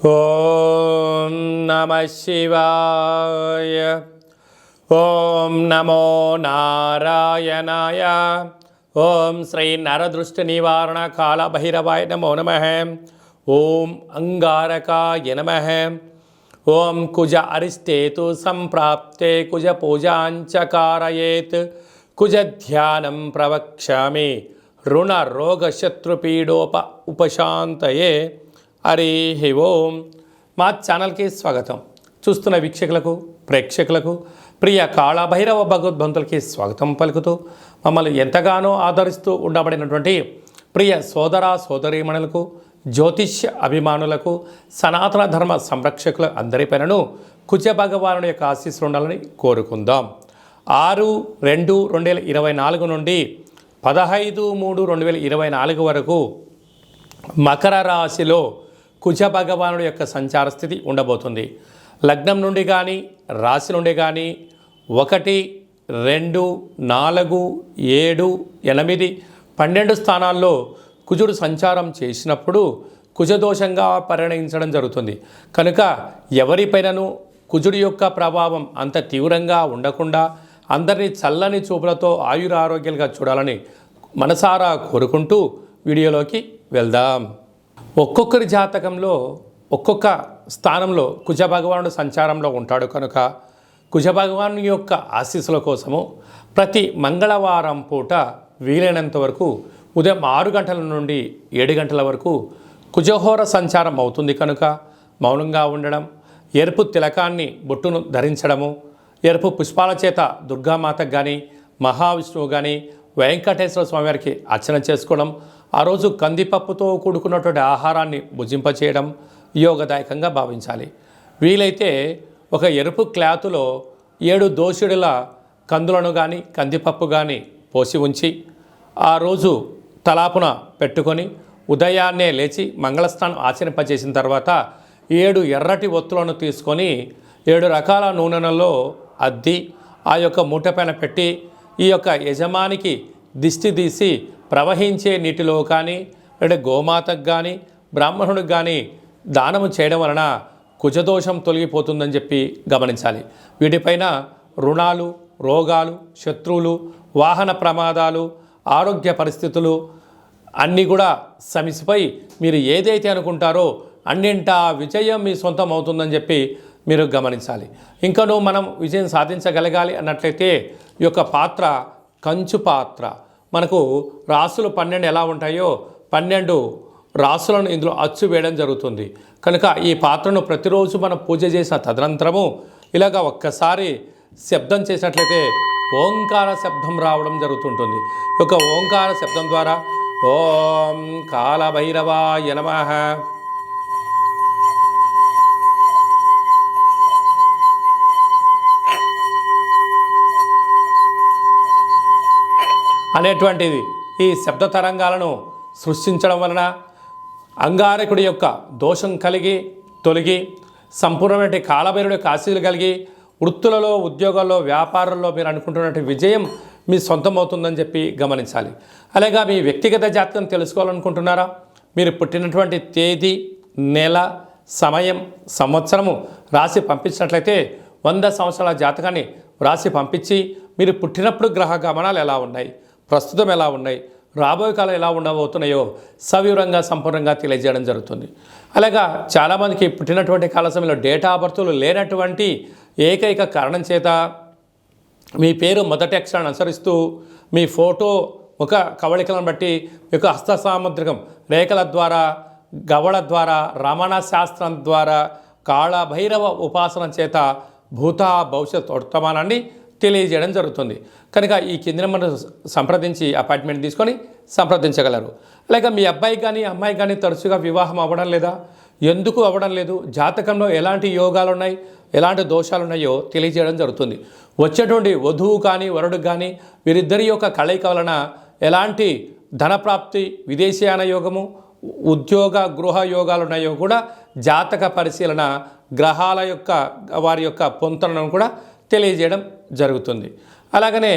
ఓం నమః శివాయ. ఓం నమో నారాయణాయ. ఓం శ్రీ నరదృష్టి నివారణ కాళభైరవాయ నమో నమః. ఓం అంగారకాయ నమః. ఓం కుజ అరిష్టేతు సంప్రాప్తే కుజ పూజాంచ కారయేత్ కుజ ధ్యానం ప్రవక్ష్యామి రుణ రోగ శత్రుపీడోప ఉపశాంతయే. హరి ఓం. మా ఛానల్కి స్వాగతం. చూస్తున్న వీక్షకులకు ప్రేక్షకులకు ప్రియ కాళభైరవ భగవద్బంతులకి స్వాగతం పలుకుతూ మమ్మల్ని ఎంతగానో ఆదరిస్తూ ఉండబడినటువంటి ప్రియ సోదర సోదరీమణులకు జ్యోతిష్య అభిమానులకు సనాతన ధర్మ సంరక్షకుల అందరిపైనను కుజ భగవానుడి యొక్క ఆశీస్సులు ఉండాలని కోరుకుందాం. 6/2/2024 నుండి 15/3/2024 వరకు మకర రాశిలో కుజ భగవానుడి యొక్క సంచార స్థితి ఉండబోతుంది. లగ్నం నుండి కానీ రాశి నుండి కానీ 1, 2, 4, 7, 8, 12 స్థానాల్లో కుజుడు సంచారం చేసినప్పుడు కుజదోషంగా పరిగణించడం జరుగుతుంది. కనుక ఎవరిపైనను కుజుడి యొక్క ప్రభావం అంత తీవ్రంగా ఉండకుండా అందరినీ చల్లని చూపులతో ఆయురారోగ్యాలుగా చూడాలని మనసారా కోరుకుంటూ వీడియోలోకి వెళ్దాం. ఒక్కొక్కరి జాతకంలో ఒక్కొక్క స్థానంలో కుజ భగవానుడు సంచారంలో ఉంటాడు. కనుక కుజ భగవాను యొక్క ఆశీస్సుల కోసము ప్రతి మంగళవారం పూట వీలైనంత వరకు ఉదయం 6 గంటల నుండి 7 గంటల వరకు కుజహోర సంచారం అవుతుంది. కనుక మౌనంగా ఉండడం, ఎరుపు తిలకాన్ని బొట్టును ధరించడము, ఎరుపు పుష్పాల చేత దుర్గామాతకు కానీ మహావిష్ణువు కానీ వెంకటేశ్వర స్వామివారికి అర్చన చేసుకోవడం, ఆ రోజు కందిపప్పుతో కూడుకున్నటువంటి ఆహారాన్ని భుజింపచేయడం యోగదాయకంగా భావించాలి. వీలైతే ఒక ఎరుపు క్లాతులో 7 దోషుడుల కందులను కానీ కందిపప్పు కానీ పోసి ఉంచి ఆ రోజు తలాపున పెట్టుకొని ఉదయాన్నే లేచి మంగళస్నానం ఆచరింపజేసిన తర్వాత 7 ఎర్రటి ఒత్తులను తీసుకొని 7 రకాల నూనెలలో అద్ది ఆ యొక్క మూట పైన పెట్టి ఈ యొక్క యజమానికి దిష్టి తీసి ప్రవహించే నీటిలో కానీ లేదా గోమాతకు కానీ బ్రాహ్మణుడికి కానీ దానము చేయడం వలన కుజదోషం తొలగిపోతుందని చెప్పి గమనించాలి. వీటిపైన రుణాలు, రోగాలు, శత్రువులు, వాహన ప్రమాదాలు, ఆరోగ్య పరిస్థితులు అన్నీ కూడా సమిసిపోయి మీరు ఏదైతే అనుకుంటారో అన్నింటా విజయం మీ సొంతం అవుతుందని చెప్పి మీరు గమనించాలి. ఇంకనూ మనం విజయం సాధించగలగాలి అన్నట్లయితే ఈ యొక్క పాత్ర కంచు పాత్ర. మనకు రాసులు 12 ఎలా ఉంటాయో 12 రాసులను ఇందులో అచ్చు వేయడం జరుగుతుంది. కనుక ఈ పాత్రను ప్రతిరోజు మనం పూజ చేసిన తదనంతరము ఇలాగ ఒక్కసారి శబ్దం చేసినట్లయితే ఓంకార శబ్దం రావడం జరుగుతుంటుంది. ఈ యొక్క ఓంకార శబ్దం ద్వారా ఓం కాళభైరవాయ నమః, అనేటువంటిది ఈ శబ్ద తరంగాలను సృష్టించడం వలన అంగారకుడి యొక్క దోషం తొలగి సంపూర్ణమైన కాళభైరుడి యొక్క ఆశీస్సులు కలిగి వృత్తులలో, ఉద్యోగాల్లో, వ్యాపారంలో మీరు అనుకుంటున్నటువంటి విజయం మీ సొంతం అవుతుందని చెప్పి గమనించాలి. అలాగే మీ వ్యక్తిగత జాతకం తెలుసుకోవాలనుకుంటున్నారా? మీరు పుట్టినటువంటి తేదీ, నెల, సమయం, సంవత్సరము రాసి పంపించినట్లయితే 100 సంవత్సరాల జాతకాన్ని రాసి పంపించి మీరు పుట్టినప్పుడు గ్రహ గమనాలు ఎలా ఉన్నాయి, ప్రస్తుతం ఎలా ఉన్నాయి, రాబోయే కాలం ఎలా ఉండబోతున్నాయో సవివరంగా సంపూర్ణంగా తెలియజేయడం జరుగుతుంది. అలాగా చాలామందికి పుట్టినటువంటి కాల సమయంలో డేటా ఆఫ్ బర్త్లు లేనటువంటి ఏకైక కారణం చేత మీ పేరు మొదటి అక్షరాన్ని అనుసరిస్తూ మీ ఫోటో ఒక కవళికలను బట్టి మీ యొక్క హస్త సాముద్రికం రేఖల ద్వారా, గవళ ద్వారా, రమణ శాస్త్రం ద్వారా, కాళభైరవ ఉపాసన చేత భూత భవిష్యత్ వర్తమానాన్ని తెలియజేయడం జరుగుతుంది. కనుక ఈ కింద నెంబర్ సంప్రదించి అపాయింట్మెంట్ తీసుకొని సంప్రదించగలరు. అలాగే మీ అబ్బాయి కానీ అమ్మాయి కానీ తరచుగా వివాహం అవ్వడం లేదా, ఎందుకు అవ్వడం లేదు, జాతకంలో ఎలాంటి యోగాలు ఉన్నాయి, ఎలాంటి దోషాలు ఉన్నాయో తెలియజేయడం జరుగుతుంది. వచ్చేటువంటి వధువు కానీ వరుడు కానీ వీరిద్దరి యొక్క కలయిక వలన ఎలాంటి ధనప్రాప్తి, విదేశీయాన యోగము, ఉద్యోగ గృహ యోగాలు ఉన్నాయో కూడా జాతక పరిశీలన గ్రహాల యొక్క వారి యొక్క పొంతనను కూడా తెలియజేయడం జరుగుతుంది. అలాగనే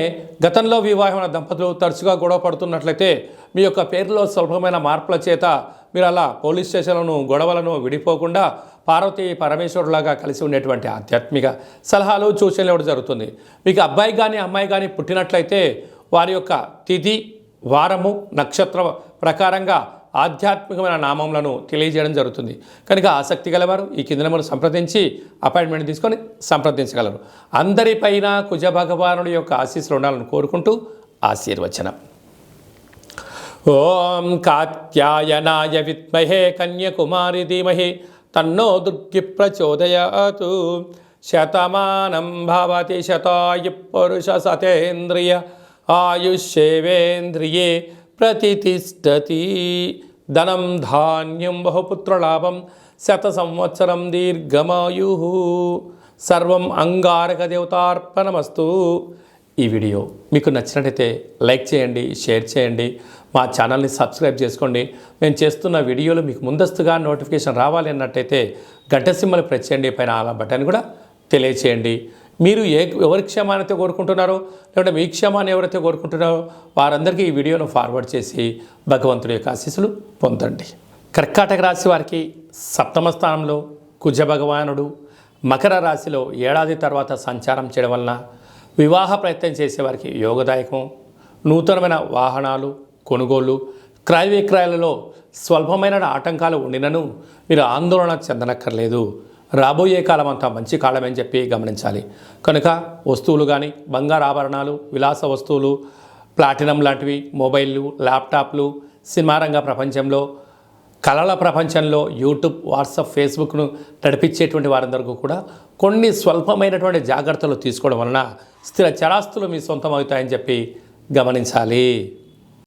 గతంలో వివాహమైన దంపతులు తరచుగా గొడవ పడుతున్నట్లయితే మీ యొక్క పేరులో స్వల్పమైన మార్పుల చేత మీరు అలా పోలీస్ స్టేషన్లను గొడవలను విడిపోకుండా పార్వతీ పరమేశ్వరులాగా కలిసి ఉండేటువంటి ఆధ్యాత్మిక సలహాలు సూచనలు ఇవ్వడం జరుగుతుంది. మీకు అబ్బాయి కానీ అమ్మాయి కానీ పుట్టినట్లయితే వారి యొక్క తిథి వారము నక్షత్ర ప్రకారంగా ఆధ్యాత్మికమైన నామములను తెలియజేయడం జరుగుతుంది. కనుక ఆసక్తి గలవారు ఈ కింద నెంబర్ను సంప్రదించి అపాయింట్మెంట్ తీసుకొని సంప్రదించగలరు. అందరిపైన కుజ భగవానుడి యొక్క ఆశీస్సులు ఉండాలని కోరుకుంటూ ఆశీర్వచనం. ఓం కాత్యాయనాయ విద్మహే కన్యకుమారి ధీమహి తన్నో దుర్గి ప్రచోదయాతు. శతమానం భవతి శతాయు పురుష సతేంద్రియ ఆయుష్యేవేంద్రియే ప్రతిష్టతి. ధనం ధాన్యం బహుపుత్రలాభం శత సంవత్సరం దీర్ఘమాయు. సర్వం అంగారక దేవతార్పణమస్తు. ఈ వీడియో మీకు నచ్చినట్టయితే లైక్ చేయండి, షేర్ చేయండి, మా ఛానల్ని సబ్స్క్రైబ్ చేసుకోండి. మేము చేస్తున్న వీడియోలు మీకు ముందస్తుగా నోటిఫికేషన్ రావాలి అన్నట్టయితే గంట సింబల్ ప్రెస్ చేయండి, పైన ఆల్ బటన్ కూడా తెలియచేయండి. మీరు ఎవరి క్షేమాన్ని కోరుకుంటున్నారో లేకుంటే మీ క్షేమాన్ని ఎవరైతే కోరుకుంటున్నారో వారందరికీ ఈ వీడియోను ఫార్వర్డ్ చేసి భగవంతుడి యొక్క ఆశీస్సులు పొందండి. కర్కాటక రాశి వారికి సప్తమ స్థానంలో కుజ భగవానుడు మకర రాశిలో ఏడాది తర్వాత సంచారం చేయడం వలన వివాహ ప్రయత్నం చేసేవారికి యోగదాయకం. నూతనమైన వాహనాలు కొనుగోలు క్రయ విక్రయాలలో స్వల్పమైన ఆటంకాలు ఉండినను మీరు ఆందోళన చెందనక్కర్లేదు. రాబోయే కాలం అంతా మంచి కాలమని చెప్పి గమనించాలి. కనుక వస్తువులు కానీ బంగారు ఆభరణాలు, విలాస వస్తువులు, ప్లాటినం లాంటివి, మొబైళ్ళు, ల్యాప్టాప్లు, సినిమా రంగ ప్రపంచంలో, కళల ప్రపంచంలో యూట్యూబ్, వాట్సాప్, ఫేస్బుక్ను నడిపించేటువంటి వారందరికీ కూడా కొన్ని స్వల్పమైనటువంటి జాగ్రత్తలు తీసుకోవడం వలన స్థిర చరాస్తులు మీ సొంతం అవుతాయని చెప్పి గమనించాలి.